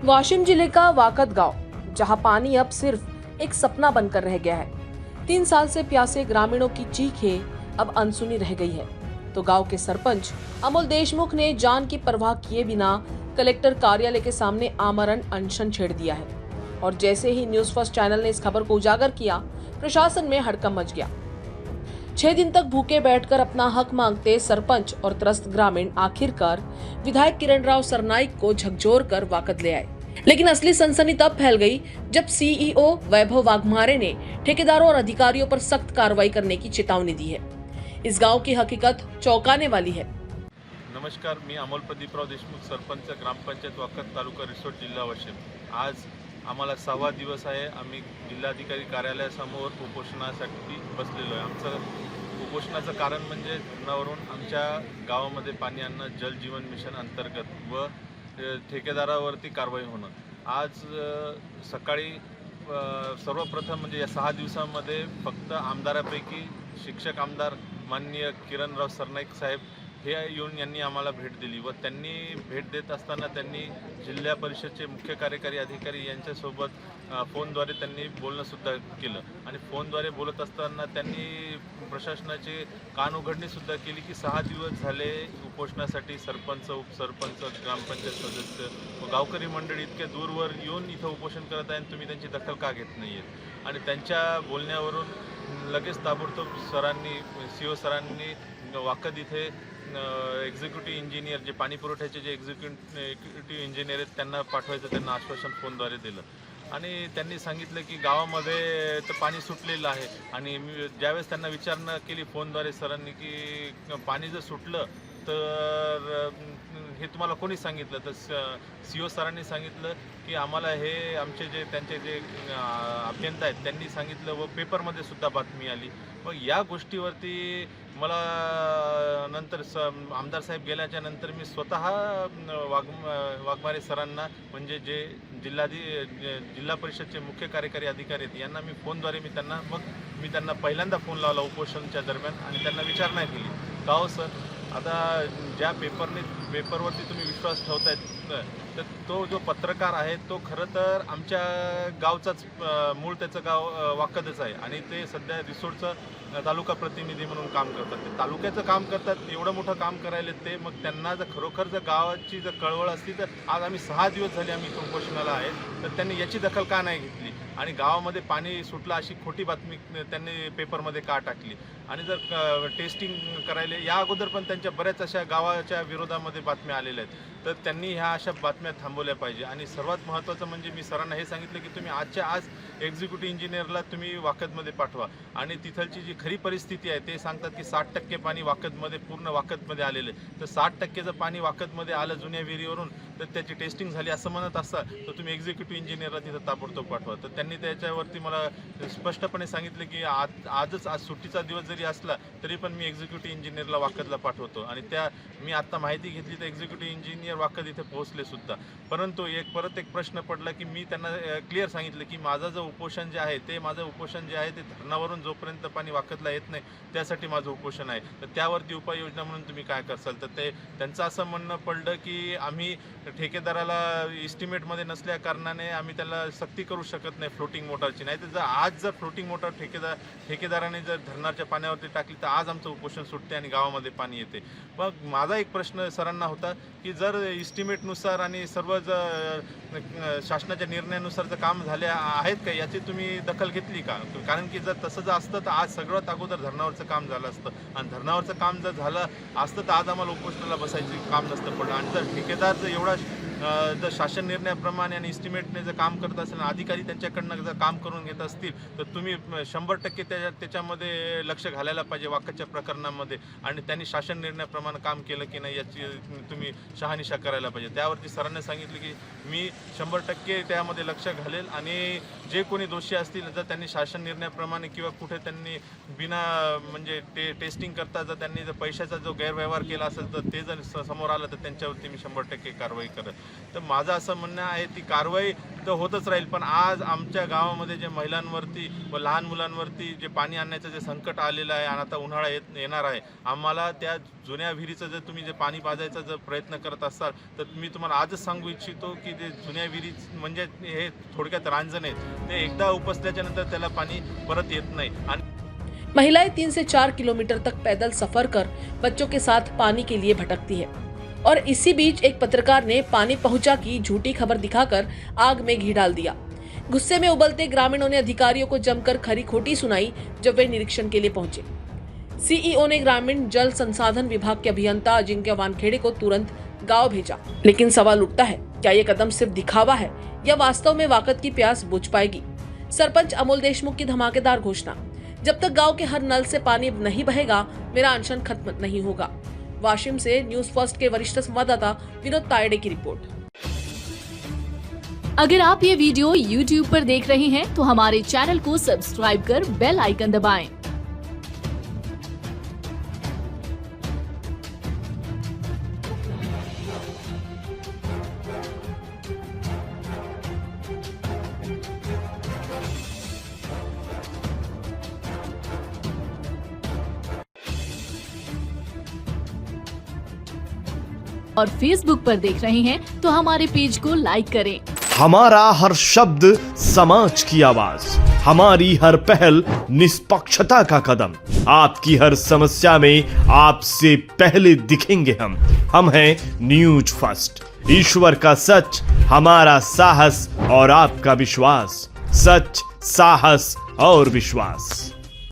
वाशिम जिले का वाकद गांव, जहां पानी अब सिर्फ एक सपना बनकर रह गया है। 3 साल से प्यासे ग्रामीणों की चीखें अब अनसुनी रह गई है, तो गांव के सरपंच अमोल देशमुख ने जान की परवाह किए बिना कलेक्टर कार्यालय के सामने आमरण अनशन छेड़ दिया है। और जैसे ही न्यूज़ फर्स्ट चैनल ने इस खबर को उजागर किया, प्रशासन में हड़कंप मच गया। 6 दिन तक भूखे बैठकर अपना हक मांगते सरपंच और त्रस्त ग्रामीण आखिरकार विधायक किरण राव सरनाइक को झकझोर कर वाकद ले आए। लेकिन असली सनसनी तब फैल गई जब सीईओ वैभव वाघमारे ने ठेकेदारों और अधिकारियों पर सख्त कार्रवाई करने की चेतावनी दी है। इस गांव की हकीकत चौंकाने वाली है। नमस्कार, मी अमोल प्रदीपराव देशमुख, सरपंच ग्रामपंचायत वाकद, तालुका रिसोड, जिल्हा वाशिम। आज आम्हाला 6वा दिवस आहे। आम्ही जिल्हाधिकारी कार्यालयासमोर उपोषणासाठी बसलेलो आहे। आमचं उपोषणाचं कारण म्हणजे धरणावरून आमच्या गावामध्ये पाणी आणणं, जल जीवन मिशन अंतर्गत व ठेकेदारावरती कारवाई होणं। आज सकाळी सर्वप्रथम म्हणजे या 6 दिवसांमध्ये फक्त आमदारापैकी शिक्षक आमदार माननीय किरणराव सरनाईक साहेब हे येऊन यांनी आम्हाला भेट दिली व त्यांनी भेट देत असताना त्यांनी जिल्हा परिषदचे मुख्य कार्यकारी अधिकारी यांच्यासोबत फोनद्वारे त्यांनी बोलणंसुद्धा केलं आणि फोनद्वारे बोलत असताना त्यांनी प्रशासनाचे कान उघडणीसुद्धा केली की 6 दिवस झाले उपोषणासाठी सरपंच, उपसरपंच, ग्रामपंचायत सदस्य व गावकरी मंडळी इतके दूरवर येऊन इथं उपोषण करत आहे आणि तुम्ही त्यांची दखल का घेत नाही आहे। आणि त्यांच्या बोलण्यावरून लगेच ताबडतोब सरांनी, सीओ सरांनी वाकद इथे एक्झिक्युटिव्ह इंजिनियर जे पाणी पुरवठ्याचे जे एक्झिक्युटिव्ह इंजिनियर आहेत त्यांना पाठवायचं त्यांना आश्वासन फोनद्वारे दिलं आणि त्यांनी सांगितलं की गावामध्ये तर पाणी सुटलेलं आहे। आणि मी ज्यावेळेस त्यांना विचारणा केली फोनद्वारे सरांनी की पाणी जर सुटलं तर हे तुम्हाला कोणी सांगितलं, तर सीओ सरांनी सांगितलं की आम्हाला हे आमचे जे त्यांचे जे अभियंता आहेत त्यांनी सांगितलं व पेपरमध्ये सुद्धा बातमी आली। मग या गोष्टीवरती मला नंतर आमदार साहेब गेल्याच्या नंतर मी स्वतः वाघमारे सरांना म्हणजे जे जिल्हा परिषदचे मुख्य कार्यकारी अधिकारी आहेत यांना मी फोनद्वारे मी त्यांना पहिल्यांदा फोन लावला उपोषणच्या दरम्यान आणि त्यांना विचारणा केली, का हो सर, आता ज्या पेपरवरती तुम्ही विश्वास ठेवतायत तर तो जो पत्रकार आहे तो खरं तर आमच्या गावचाच मूळ त्याचं गाव वाकदच आहे आणि ते सध्या रिसोडचं तालुका प्रतिनिधी म्हणून काम करतात। ते तालुक्याचं काम करतात, एवढं मोठं काम करायला ते, मग त्यांना जर खरोखर जर गावाची जर कळवळ असती तर आज आम्ही 6 दिवस झाले आम्ही इथं उपोषणाला आहे, तर त्यांनी याची दखल का नाही घेतली आणि गावामध्ये पाणी सुटलं अशी खोटी बातमी त्यांनी पेपरमध्ये का टाकली। आणि जर टेस्टिंग करायला या अगोदर पण त्यांच्या बऱ्याच अशा गावाच्या विरोधामध्ये बातम्या आलेल्या आहेत, तर त्यांनी ह्या अशा बातम्या थांबवल्या पाहिजे। आणि सर्वात महत्त्वाचं म्हणजे मी सरांना हे सांगितलं की तुम्ही आजच्या आज एक्झिक्युटिव्ह इंजिनियरला तुम्ही वाकदमध्ये पाठवा आणि तिथलची जी खरी परिस्थिती आहे ते सांगतात की 60% पाणी वाकदमध्ये पूर्ण वाकदमध्ये आलेलं आहे, तर 60% जर पाणी वाकदमध्ये आलं जुन्या विहिरीवरून तर त्याची टेस्टिंग झाली असं म्हणत असता तर तुम्ही एक्झिक्युटिव्ह इंजिनियरला तिथं ताबडतोब पाठवा। तर त्यांनी त्याच्यावरती मला स्पष्टपणे सांगितलं की आज सुट्टीचा दिवस जरी असला तरी पण मी एक्झिक्युटिव्ह इंजिनियरला वाकदला पाठवतो आणि मी आता माहिती घेतली तर एक्झिक्युटिव्ह इंजिनियर वाकद इथे पोहोचले सुद्धा। परंतु परत एक प्रश्न पडला की मी त्यांना क्लिअर सांगितलं की माझं जे उपोषण जे आहे ते ते धरणावरून जोपर्यंत पाणी वाकदला येत नाही त्यासाठी माझं उपोषण आहे, तर त्यावरती उपाययोजना म्हणून तुम्ही काय करसाल। तर त्यांचं असं म्हणणं पडलं की आम्ही ठेकेदाराला इस्टिमेटमध्ये नसल्या कारणाने आम्ही त्याला सक्ती करू शकत नाही फ्लोटिंग मोटारची, नाही तर आज जर फ्लोटिंग मोटार ठेकेदाराने जर धरणाच्या पाण्यावरती टाकली तर आज आमचं उपोषण सुटते आणि गावामध्ये पाणी येते। मग माझा एक प्रश्न सरांना होता की जर इस्टिमेटनुसार आणि सर्व शासनाच्या निर्णयानुसार जर काम झाले आहेत का याची तुम्ही दखल घेतली का, कारण की जर तसं जर असतं तर आज सगळ्यात अगोदर धरणावरचं काम झालं असतं आणि धरणावरचं काम जर झालं असतं तर आज आम्हाला उपोषणाला बसायचं काम नसतं पडलं। आणि जर ठेकेदार जर एवढा जर शासन निर्णयाप्रमाणे आणि इस्टिमेटने जर काम करत असेल आणि अधिकारी त्यांच्याकडनं जर काम करून घेत असतील तर तुम्ही 100% त्याच्यामध्ये लक्ष घालायला पाहिजे वाकदच्या प्रकरणामध्ये, आणि त्यांनी शासन निर्णयाप्रमाणे काम केलं की नाही याची तुम्ही शहानिशा करायला पाहिजे. त्यावरती सरांनी सांगितलं की मी 100% त्यामध्ये लक्ष घालेल, आणि जे कोणी दोषी असतील जर त्यांनी शासन निर्णयाप्रमाणे किंवा कुठे त्यांनी बिना म्हणजे टेस्टिंग करता जर त्यांनी जर पैशाचा जो गैरव्यवहार केला असेल तर ते जर समोर आलं तर त्यांच्यावरती मी 100% कारवाई करेल. तर माझं असं म्हणणं आहे ती कारवाई तर होतच राहील, पण आज आमच्या गावामध्ये जे महिलांवरती व लहान मुलांवरती जे पाणी आणण्याचं जे संकट आलेलं आहे आणि आता उन्हाळा येणार आहे, आम्हाला त्या जुन्या विहिरीचं जर तुम्ही जे पाणी पाजायचा जर प्रयत्न करत असाल तर मी तुम्हाला आजच सांगू इच्छितो की जे जुन्या विहिरी म्हणजे हे थोडक्यात रांजण आहेत, ते एकदा उपसल्याच्या नंतर त्याला पाणी परत येत नाही. आणि महिलाएं 3 से 4 किलोमीटर तक पैदल सफर कर बच्चों के साथ पानी के लिए भटकती है, और इसी बीच एक पत्रकार ने पानी पहुंचा की झूठी खबर दिखाकर आग में घी डाल दिया. गुस्से में उबलते ग्रामीणों ने अधिकारियों को जमकर खरी खोटी सुनाई जब वे निरीक्षण के लिए पहुंचे. सीईओ ने ग्रामीण जल संसाधन विभाग के अभियंता अजिंक्य वानखेड़े को तुरंत गांव भेजा. लेकिन सवाल उठता है, क्या ये कदम सिर्फ दिखावा है या वास्तव में वाकद की प्यास बुझ पाएगी? सरपंच अमोल देशमुख की धमाकेदार घोषणा, जब तक गांव के हर नल से पानी नहीं बहेगा मेरा अनशन खत्म नहीं होगा. वाशिम से न्यूज फर्स्ट के वरिष्ठ संवाददाता विनोद तायडे की रिपोर्ट. अगर आप ये वीडियो YouTube पर देख रहे हैं तो हमारे चैनल को सब्सक्राइब कर बेल आइकन दबाएं. और Facebook पर देख रहे हैं तो हमारे पेज को लाइक करें. हमारा हर शब्द समाज की आवाज, हमारी हर पहल निष्पक्षता का कदम. आपकी हर समस्या में आपसे पहले दिखेंगे हम हैं न्यूज फर्स्ट. ईश्वर का सच, हमारा साहस और आपका विश्वास. सच, साहस और विश्वास.